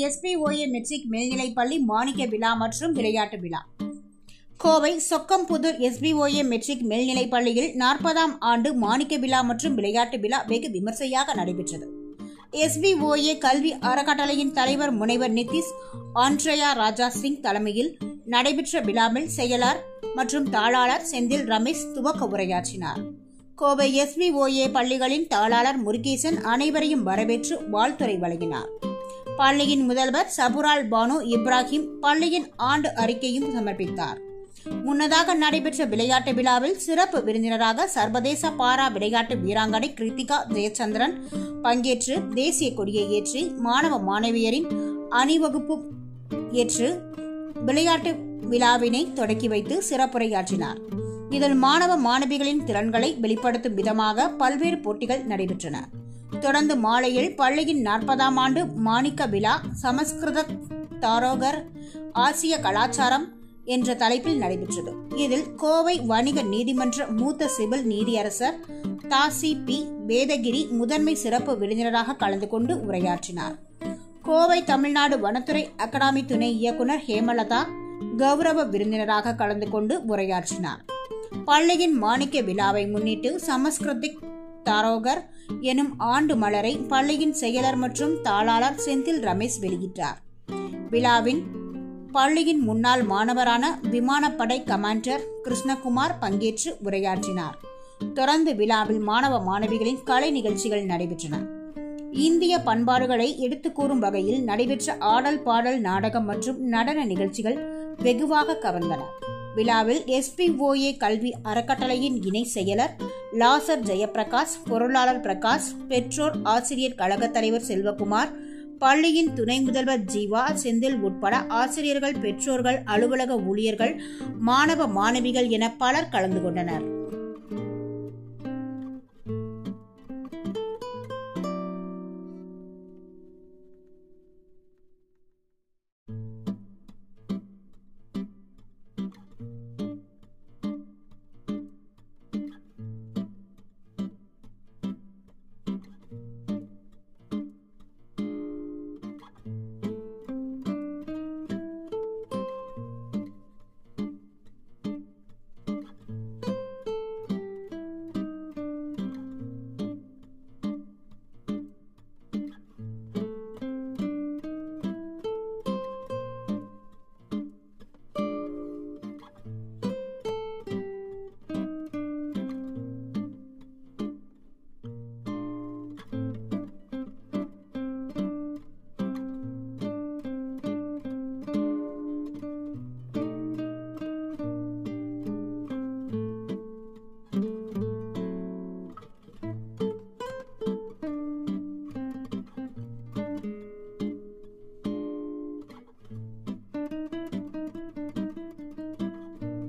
SPOA matric மேல்நிலைப்பள்ளி மாணிக்க விழா மற்றும் விளையாட்டு விழா. கோவை சொக்கம்புதூர் SPOA மெட்ரிக் மேல்நிலைப்பள்ளியில் 40ஆம் ஆண்டு மாணிக்க விழா மற்றும் விளையாட்டு விழா வெகு விமர்சையாக நடைபெற்றது. SPOA கல்வி அறக்கட்டளையின் தலைவர் முனைவர் நிதிஷ் ஆண்ட்ரயா ராஜா சிங் தலைமையில் நடைபெற்ற விழாவில் செயலர் மற்றும் தாளாளர் செந்தில் ரமேஷ் துவக்க உரையாற்றினார். கோவை SPOA பள்ளிகளின் தாளாளர் முருகேசன் அனைவரையும் வரவேற்று வாழ்த்துரை வழங்கினார். பள்ளியின் முதல்வர் சபுரால் பானு இப்ராஹிம் பள்ளியின் ஆண்டு அறிக்கையும் சமர்ப்பித்தார். முன்னதாக நடைபெற்ற விளையாட்டு விழாவில் சிறப்பு விருந்தினராக சர்வதேச பாரா விளையாட்டு வீராங்கனை கிருத்திகா ஜெயச்சந்திரன் பங்கேற்று தேசிய கொடியை ஏற்றி மாணவ மாணவியரின் அணிவகுப்பு ஏற்று விளையாட்டு விழாவினை தொடக்கி வைத்து சிறப்புரையாற்றினார். இதில் மாணவ மாணவிகளின் திறன்களை வெளிப்படுத்தும் விதமாக பல்வேறு போட்டிகள் நடைபெற்றன. தொடர்ந்து மாலையில் பள்ளியின் 40ஆம் ஆண்டு மாணிக்க விழா சமஸ்கிருத தாரோகர் ஆசிய கலாச்சாரம் என்ற தலைப்பில் நடைபெற்றது. இதில் கோவை வணிக நீதிமன்ற மூத்த சிவில் நீதியரசர் தாசி பி வேதகிரி முதன்மை சிறப்பு விருந்தினராக கலந்து கொண்டு உரையாற்றினார். கோவை தமிழ்நாடு வனத்துறை அகாடமி துணை இயக்குனர் ஹேமலதா கௌரவ விருந்தினராக கலந்து கொண்டு உரையாற்றினார். பள்ளியின் மாணிக்க விழாவை முன்னிட்டு சமஸ்கிருதிக் தாரோகர் எனும் ஆண்டு மலரை பள்ளியின் செயலர் மற்றும் தாளாளர் செந்தில் ரமேஷ் வெளியிட்டார். விழாவின் பள்ளியின் முன்னாள் மாணவரான விமானப்படை கமாண்டர் கிருஷ்ணகுமார் பங்கேற்று உரையாற்றினார். தொடர்ந்து விழாவில் மாணவ மாணவிகளின் கலை நிகழ்ச்சிகள் நடைபெற்றன. இந்திய பண்பாடுகளை எடுத்துக் கூறும் வகையில் நடைபெற்ற ஆடல் பாடல் நாடகம் மற்றும் நடன நிகழ்ச்சிகள் வெகுவாக கவர்ந்தன. விழாவில் SPOA கல்வி அறக்கட்டளையின் இணை செயலர் லாசர் ஜெயபிரகாஷ், பொருளாளர் பிரகாஷ், பெற்றோர் ஆசிரியர் கழக தலைவர் செல்வகுமார், பள்ளியின் துணை முதல்வர் ஜீவா, செந்தில் உட்பட ஆசிரியர்கள், பெற்றோர்கள், அலுவலக ஊழியர்கள், மாணவ மாணவிகள் என பலர் கலந்து கொண்டனர்.